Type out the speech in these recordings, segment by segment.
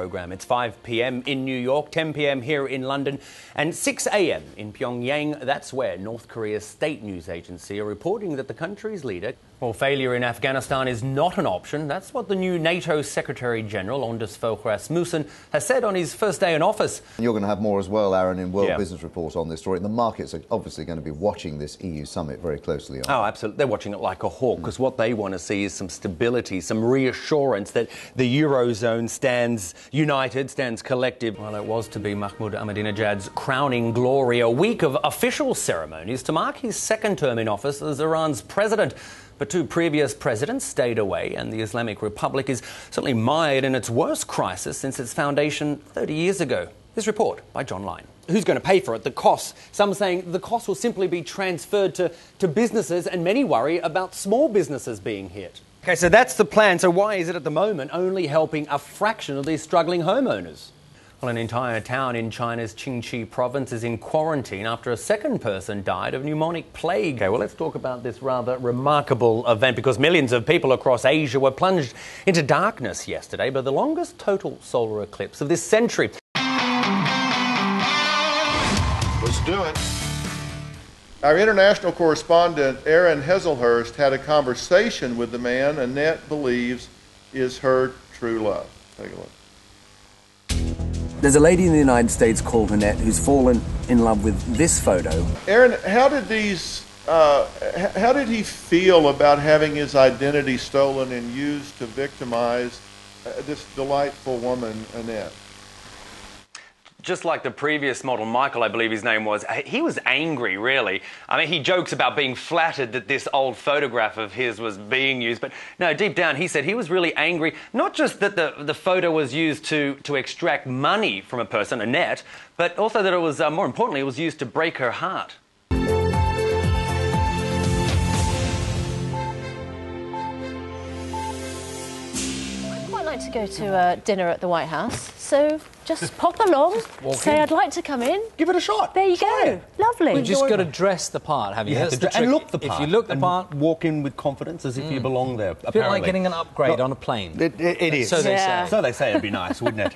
programme. It's 5 p.m. in New York, 10 p.m. here in London, and 6 a.m. in Pyongyang. That's where North Korea's state news agency are reporting that the country's leader... Well, failure in Afghanistan is not an option. That's what the new NATO Secretary-General, Anders Fogh Rasmussen, has said on his first day in office. You're going to have more as well, Aaron, in World Business Report on this story. And the markets are obviously going to be watching this EU summit very closely. Oh, absolutely. They're watching it like a hawk, because what they want to see is some stability, some reassurance that the Eurozone stands united, stands collective. Well, it was to be Mahmoud Ahmadinejad's crowning glory, a week of official ceremonies to mark his second term in office as Iran's president. But two previous presidents stayed away, and the Islamic Republic is certainly mired in its worst crisis since its foundation 30 years ago. This report by John Line. Who's going to pay for it? The costs. Some saying the cost will simply be transferred to businesses, and many worry about small businesses being hit. OK, so that's the plan. So why is it at the moment only helping a fraction of these struggling homeowners? Well, an entire town in China's Qinghai province is in quarantine after a second person died of pneumonic plague. Okay, well, let's talk about this rather remarkable event, because millions of people across Asia were plunged into darkness yesterday by the longest total solar eclipse of this century. Let's do it. Our international correspondent, Aaron Heslehurst, had a conversation with the man Annette believes is her true love. Take a look. There's a lady in the United States called Annette who's fallen in love with this photo. Aaron, how did he feel about having his identity stolen and used to victimize this delightful woman, Annette? Just like the previous model, Michael, I believe his name was, he was angry, really. I mean, he jokes about being flattered that this old photograph of his was being used, but no, deep down he said he was really angry, not just that the photo was used to extract money from a person, Annette, but also that it was, more importantly, it was used to break her heart. To go to dinner at the White House, so just pop along, say I'd like to come in. Give it a shot. There you go. Lovely. You've just got to dress the part, have you? That's the trick. And look the part. If you look the part, walk in with confidence as if you belong there. A bit like getting an upgrade on a plane. It is. So they say. So they say. It'd be nice, wouldn't it?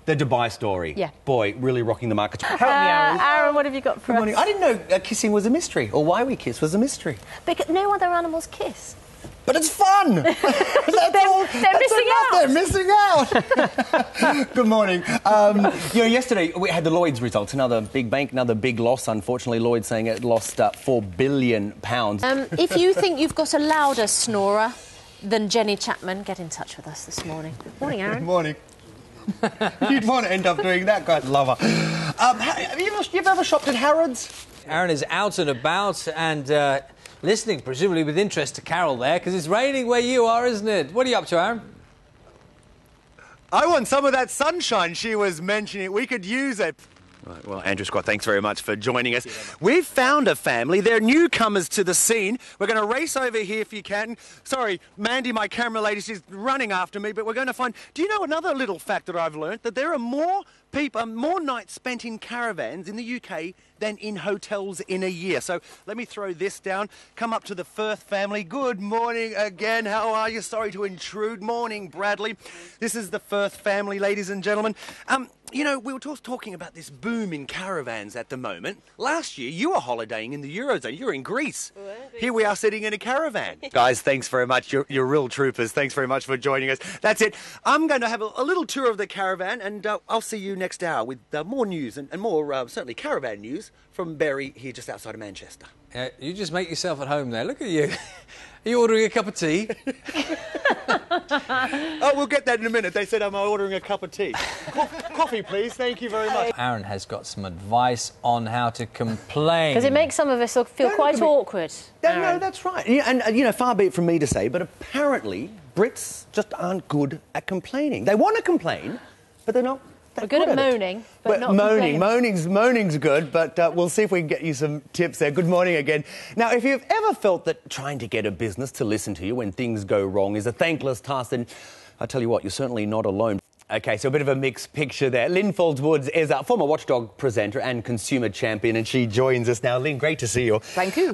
The Dubai story. Yeah. Boy, really rocking the market. Help me, Aaron, what have you got for us? I didn't know kissing was a mystery, or why we kiss was a mystery. Because no other animals kiss. But it's fun! They're missing out! They're missing out! Good morning. Yesterday we had the Lloyds results, another big bank, another big loss. Unfortunately, Lloyds saying it lost £4 billion. If you think you've got a louder snorer than Jenny Chapman, get in touch with us this morning. Morning, Aaron. Good morning. You'd want to end up doing that, God love her. Have you ever shopped at Harrods? Aaron is out and about and... listening, presumably with interest, to Carol there, because it's raining where you are, isn't it? What are you up to, Aaron? I want some of that sunshine she was mentioning. We could use it. Right, well, Andrew Scott, thanks very much for joining us. We've found a family. They're newcomers to the scene. We're going to race over here if you can. Sorry, Mandy, my camera lady, she's running after me, but we're going to find... Do you know another little fact that I've learnt? That there are more nights spent in caravans in the UK than in hotels in a year. So let me throw this down. Come up to the Firth family. Good morning again. How are you? Sorry to intrude. Morning, Bradley. This is the Firth family, ladies and gentlemen. You know, we were talking about this boom in caravans at the moment. Last year, you were holidaying in the Eurozone. You're in Greece. Here we are sitting in a caravan. Guys, thanks very much. You're real troopers. Thanks very much for joining us. That's it. I'm going to have a little tour of the caravan, and I'll see you next hour with more news and more, certainly, caravan news from Bury, here just outside of Manchester. You just make yourself at home there. Look at you. Are you ordering a cup of tea? Oh, we'll get that in a minute. They said I'm ordering a cup of tea. Coffee, please. Thank you very much. Aaron has got some advice on how to complain. Because it makes some of us feel quite awkward. No, that's right. And, far be it from me to say, but apparently Brits just aren't good at complaining. They want to complain, but they're not. We're good at moaning, but not moaning. Moaning's good, but we'll see if we can get you some tips there. Good morning again. Now, if you've ever felt that trying to get a business to listen to you when things go wrong is a thankless task, then I tell you what, you're certainly not alone. OK, so a bit of a mixed picture there. Lynn Foldswoods is a former Watchdog presenter and consumer champion, and she joins us now. Lynn, great to see you. Thank you.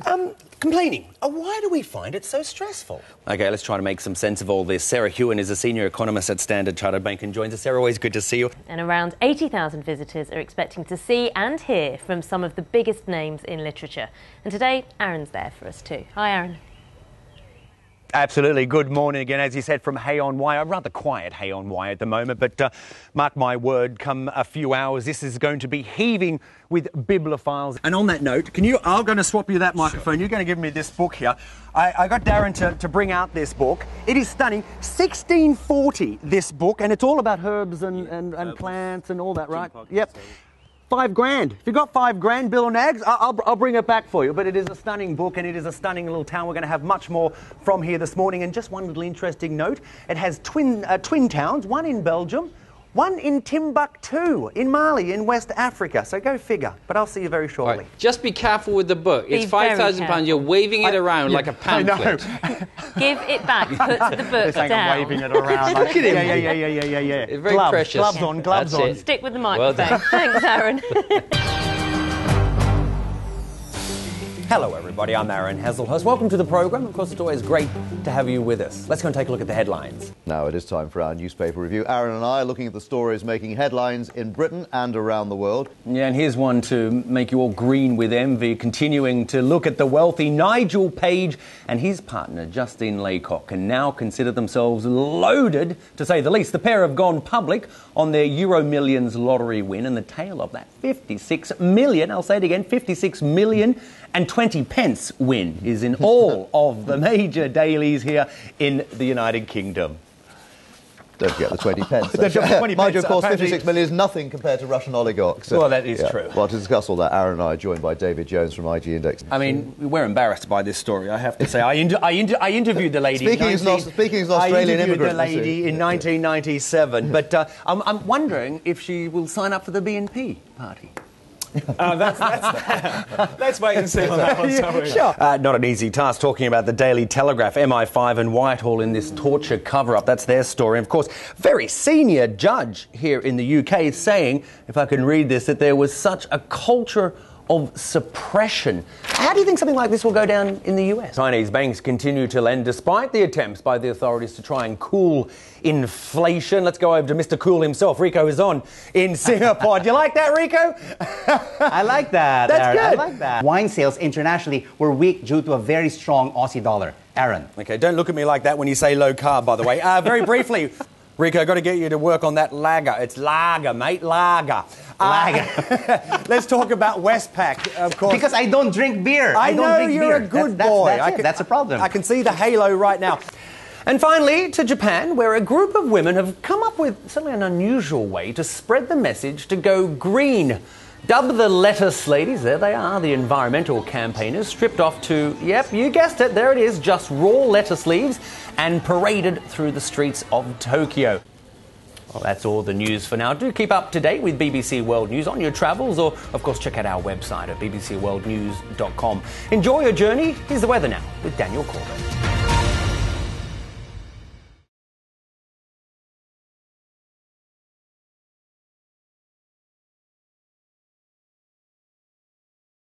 Complaining. Why do we find it so stressful? OK, let's try to make some sense of all this. Sarah Hewen is a senior economist at Standard Chartered Bank and joins us. Sarah, always good to see you. And around 80,000 visitors are expecting to see and hear from some of the biggest names in literature. And today, Aaron's there for us too. Hi, Aaron. Absolutely. Good morning again. As you said, from Hay on Wye, a rather quiet Hay on Wye at the moment, but mark my word, come a few hours, this is going to be heaving with bibliophiles. And on that note, I'm going to swap you that microphone. Sure. You're going to give me this book here. I got Darren to bring out this book. It is stunning. 1640, this book, and it's all about herbs and plants and all that, right? Yep. $5,000. If you've got $5,000, Bill Nags, I'll bring it back for you. But it is a stunning book and it is a stunning little town. We're going to have much more from here this morning. And just one little interesting note, it has twin towns, one in Belgium, one in Timbuktu, in Mali, in West Africa. So go figure. But I'll see you very shortly. Right. Just be careful with the book. It's £5,000. You're waving it around like a pamphlet. I know. Give it back. Put the book down. I'm waving it around. Look at him. Yeah. It's very precious. Gloves on, gloves on. Stick with the microphone. Thanks, Aaron. Hello, everybody. I'm Aaron Heslehurst. Welcome to the programme. Of course, it's always great to have you with us. Let's go and take a look at the headlines. Now it is time for our newspaper review. Aaron and I are looking at the stories making headlines in Britain and around the world. Yeah, and here's one to make you all green with envy, continuing to look at the wealthy Nigel Page and his partner, Justine Laycock, can now consider themselves loaded, to say the least. The pair have gone public on their Euro Millions lottery win, and the tale of that 56 million, I'll say it again, 56 million and 20 pence win is in all of the major dailies here in the United Kingdom. Don't forget the 20 pence. Mind you, of course, 56 million is nothing compared to Russian oligarchs. Well, that is true. Well, to discuss all that, Aaron and I are joined by David Jones from IG Index. I mean, we're embarrassed by this story, I have to say. I interviewed the lady. Speaking as an Australian immigrant. I interviewed the lady in 1997, but I'm wondering if she will sign up for the BNP party. Let's wait and see on that one, shall we? Sure. Not an easy task talking about the Daily Telegraph, MI5 and Whitehall in this torture cover-up. That's their story. And of course, very senior judge here in the UK is saying, if I can read this, that there was such a culture of suppression. How do you think something like this will go down in the US? Chinese banks continue to lend despite the attempts by the authorities to try and cool inflation. Let's go over to Mr. Cool himself. Rico is on in Singapore. Do you like that, Rico? I like that, That's Aaron. good. I like that. Wine sales internationally were weak due to a very strong Aussie dollar. Aaron. Okay, don't look at me like that when you say low carb, by the way. Very briefly, Rico, I've got to get you to work on that lager. It's lager, mate, lager. Let's talk about Westpac, of course. Because I don't drink beer. I know don't drink you're beer. a good boy. That's a problem. I can see the halo right now. And finally, to Japan, where a group of women have come up with certainly an unusual way to spread the message to go green. Dubbed the lettuce ladies, there they are, the environmental campaigners, stripped off to, yep, you guessed it, there it is, just raw lettuce leaves and paraded through the streets of Tokyo. Well, that's all the news for now. Do keep up to date with BBC World News on your travels, or, of course, check out our website at bbcworldnews.com. Enjoy your journey. Here's the weather now with Daniel Corbett.